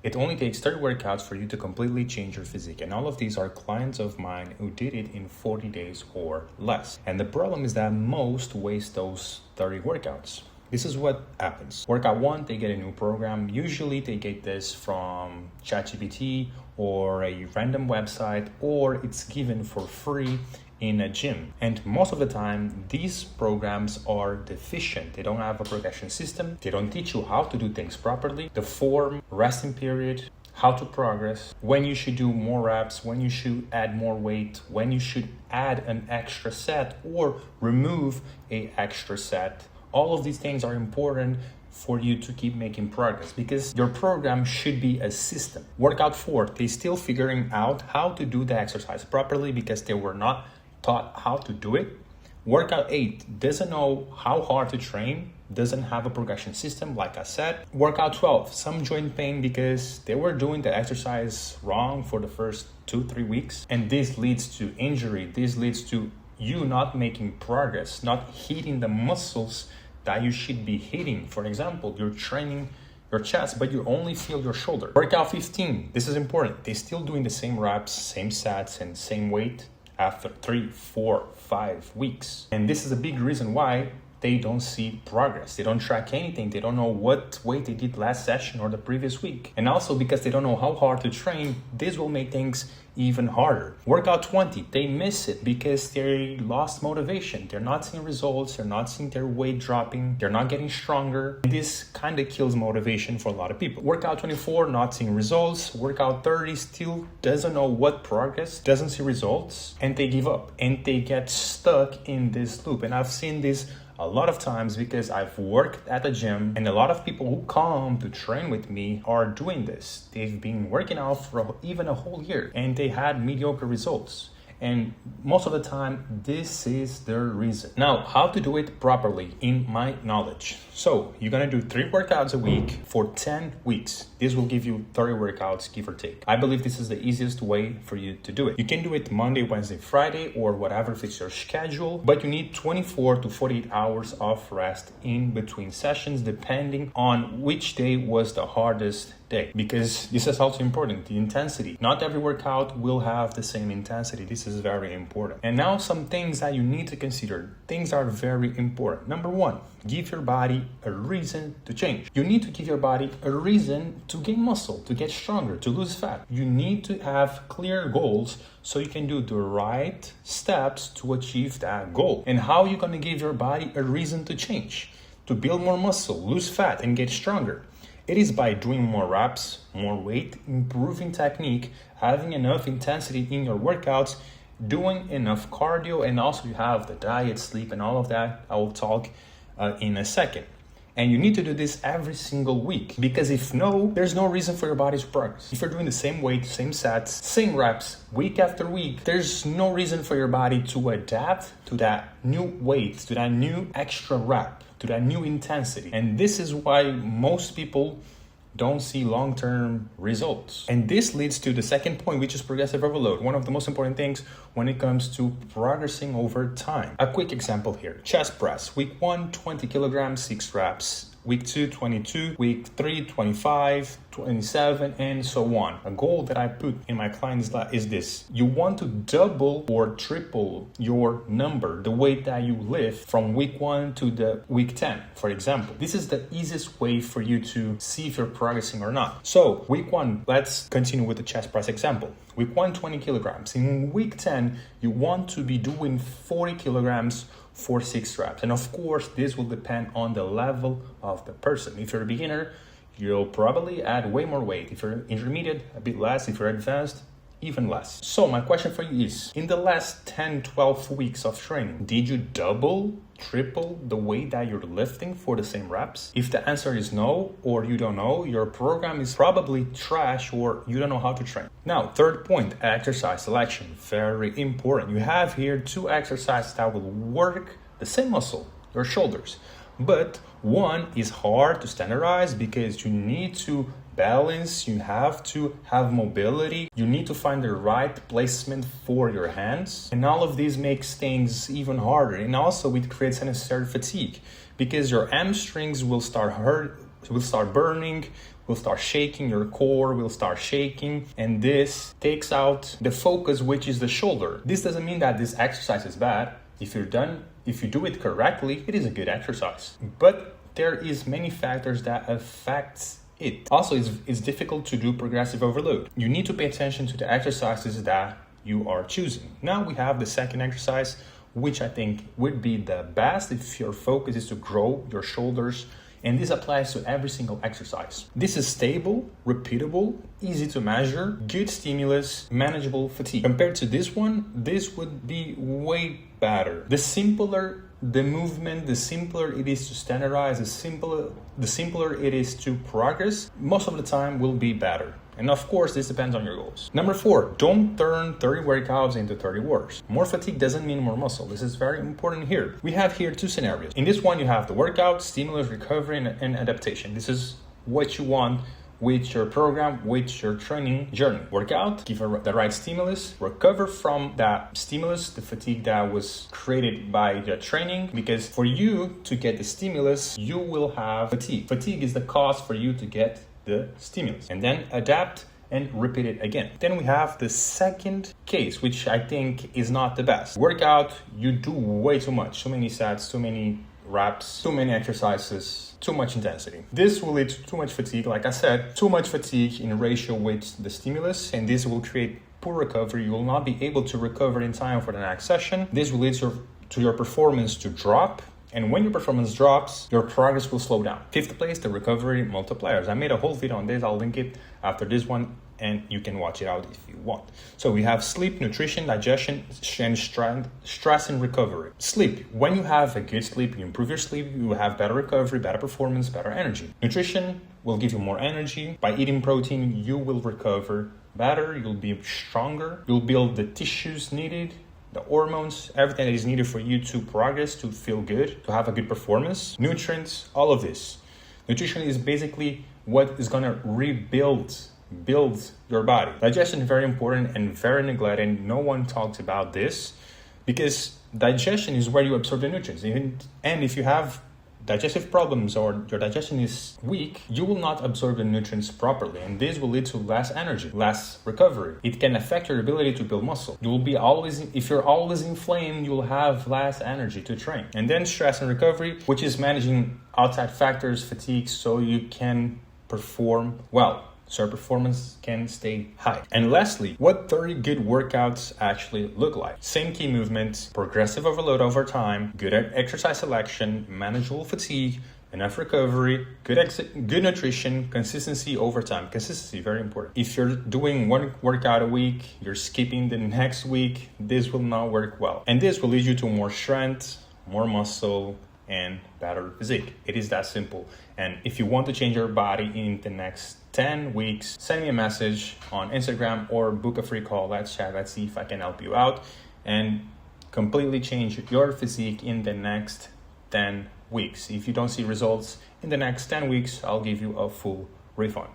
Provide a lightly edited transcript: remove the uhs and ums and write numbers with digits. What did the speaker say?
It only takes 30 workouts for you to completely change your physique. And all of these are clients of mine who did it in 40 days or less. And the problem is that most waste those 30 workouts. This is what happens. Workout 1, they get a new program. Usually they get this from ChatGPT or a random website, or it's given for free in a gym. And most of the time, these programs are deficient. They don't have a progression system. They don't teach you how to do things properly. The form, resting period, how to progress, when you should do more reps, when you should add more weight, when you should add an extra set or remove an extra set. All of these things are important for you to keep making progress because your program should be a system. Workout 4, they still figuring out how to do the exercise properly because they were not taught how to do it. Workout 8 doesn't know how hard to train, doesn't have a progression system, like I said. Workout 12, some joint pain because they were doing the exercise wrong for the first 2-3 weeks. And this leads to injury. This leads to you not making progress, not hitting the muscles that you should be hitting. For example, you're training your chest, but you only feel your shoulder. Workout 15, this is important. They're still doing the same reps, same sets, and same weight after 3, 4, 5 weeks. And this is a big reason why they don't see progress. They don't track anything. They don't know what weight they did last session or the previous week. And also because they don't know how hard to train, this will make things even harder. Workout 20, they miss it because they lost motivation. They're not seeing results. They're not seeing their weight dropping. They're not getting stronger. And this kind of kills motivation for a lot of people. Workout 24, not seeing results. Workout 30 still doesn't know what progress, doesn't see results, and they give up and they get stuck in this loop. And I've seen this a lot of times because I've worked at the gym and a lot of people who come to train with me are doing this. They've been working out for even a whole year and they had mediocre results. And most of the time, this is their reason. Now, how to do it properly in my knowledge. So you're gonna do 3 workouts a week for 10 weeks. This will give you 30 workouts, give or take. I believe this is the easiest way for you to do it. You can do it Monday, Wednesday, Friday, or whatever fits your schedule, but you need 24 to 48 hours of rest in between sessions, depending on which day was the hardest day. Because this is also important, the intensity. Not every workout will have the same intensity. This is very important. And now some things that you need to consider. Things are very important. Number 1, give your body a reason to change. You need to give your body a reason to gain muscle, to get stronger, to lose fat. You need to have clear goals so you can do the right steps to achieve that goal. And how are you going to give your body a reason to change, to build more muscle, lose fat, and get stronger? It is by doing more reps, more weight, improving technique, having enough intensity in your workouts, doing enough cardio, and also you have the diet, sleep, and all of that. I will talk in a second. And you need to do this every single week because if no, there's no reason for your body to progress. If you're doing the same weight, same sets, same reps, week after week, there's no reason for your body to adapt to that new weight, to that new extra rep, to that new intensity. And this is why most people don't see long-term results. And this leads to the second point, which is progressive overload. One of the most important things when it comes to progressing over time. A quick example here, chest press, week 1, 20 kilograms, 6 reps. Week 2, 22, week 3, 25, 27, and so on. A goal that I put in my clients is this. You want to double or triple your number, the weight that you lift from week 1 to the week 10, for example. This is the easiest way for you to see if you're progressing or not. So week 1, let's continue with the chest press example. Week 1, 20 kilograms. In week 10, you want to be doing 40 kilograms for 6 reps. And of course, this will depend on the level of the person. If you're a beginner, you'll probably add way more weight. If you're intermediate, a bit less. If you're advanced, even less. So my question for you is, in the last 10, 12 weeks of training, did you double, triple the weight that you're lifting for the same reps? If the answer is no, or you don't know, your program is probably trash or you don't know how to train. Now, third point, exercise selection. Very important. You have here 2 exercises that will work the same muscle, your shoulders. But one is hard to standardize because you need to balance, you have to have mobility, you need to find the right placement for your hands. And all of these makes things even harder. And also it creates unnecessary fatigue because your hamstrings will start burning, will start shaking, your core will start shaking, and this takes out the focus, which is the shoulder. This doesn't mean that this exercise is bad. If you do it correctly, it is a good exercise. But there is many factors that affects it. Also, it's difficult to do progressive overload. You need to pay attention to the exercises that you are choosing. Now we have the second exercise, which I think would be the best if your focus is to grow your shoulders, and this applies to every single exercise. This is stable, repeatable, easy to measure, good stimulus, manageable fatigue. Compared to this one, this would be way better. The simpler the movement, the simpler it is to standardize, the simpler it is to progress, most of the time will be better. And of course, this depends on your goals. Number 4, don't turn 30 workouts into 30 wars. More fatigue doesn't mean more muscle. This is very important here. We have here 2 scenarios. In this one, you have the workout, stimulus, recovery, and adaptation. This is what you want with your program, with your training journey. Workout, give the right stimulus, recover from that stimulus, the fatigue that was created by the training, because for you to get the stimulus, you will have fatigue. Fatigue is the cause for you to get the stimulus. And then adapt and repeat it again. Then we have the second case, which I think is not the best. Workout, you do way too much, too many sets, too many reps, too many exercises, too much intensity. This will lead to too much fatigue. Like I said, too much fatigue in ratio with the stimulus, and this will create poor recovery. You will not be able to recover in time for the next session. This will lead to your performance to drop. And when your performance drops, your progress will slow down. 5th place, the recovery multipliers. I made a whole video on this. I'll link it after this one, and you can watch it out if you want. So we have sleep, nutrition, digestion, and stress and recovery. Sleep. When you have a good sleep, you improve your sleep, you will have better recovery, better performance, better energy. Nutrition will give you more energy. By eating protein, you will recover better, you'll be stronger, you'll build the tissues needed, the hormones, everything that is needed for you to progress, to feel good, to have a good performance. Nutrients, all of this. Nutrition is basically what is gonna build your body. Digestion is very important and very neglected. No one talks about this because digestion is where you absorb the nutrients. And if you have digestive problems or your digestion is weak, you will not absorb the nutrients properly, and this will lead to less energy, less recovery. It can affect your ability to build muscle. If you're always inflamed, you will have less energy to train. And then stress and recovery, which is managing outside factors, fatigue, so you can perform well, so your performance can stay high. And lastly, what 30 good workouts actually look like. Same key movements, progressive overload over time, good exercise selection, manageable fatigue, enough recovery, good nutrition, consistency over time. Consistency, very important. If you're doing one workout a week, you're skipping the next week, this will not work well. And this will lead you to more strength, more muscle, and better physique. It is that simple. And if you want to change your body in the next 10 weeks, send me a message on Instagram or book a free call. Let's chat. Let's see if I can help you out and completely change your physique in the next 10 weeks. If you don't see results in the next 10 weeks, I'll give you a full refund.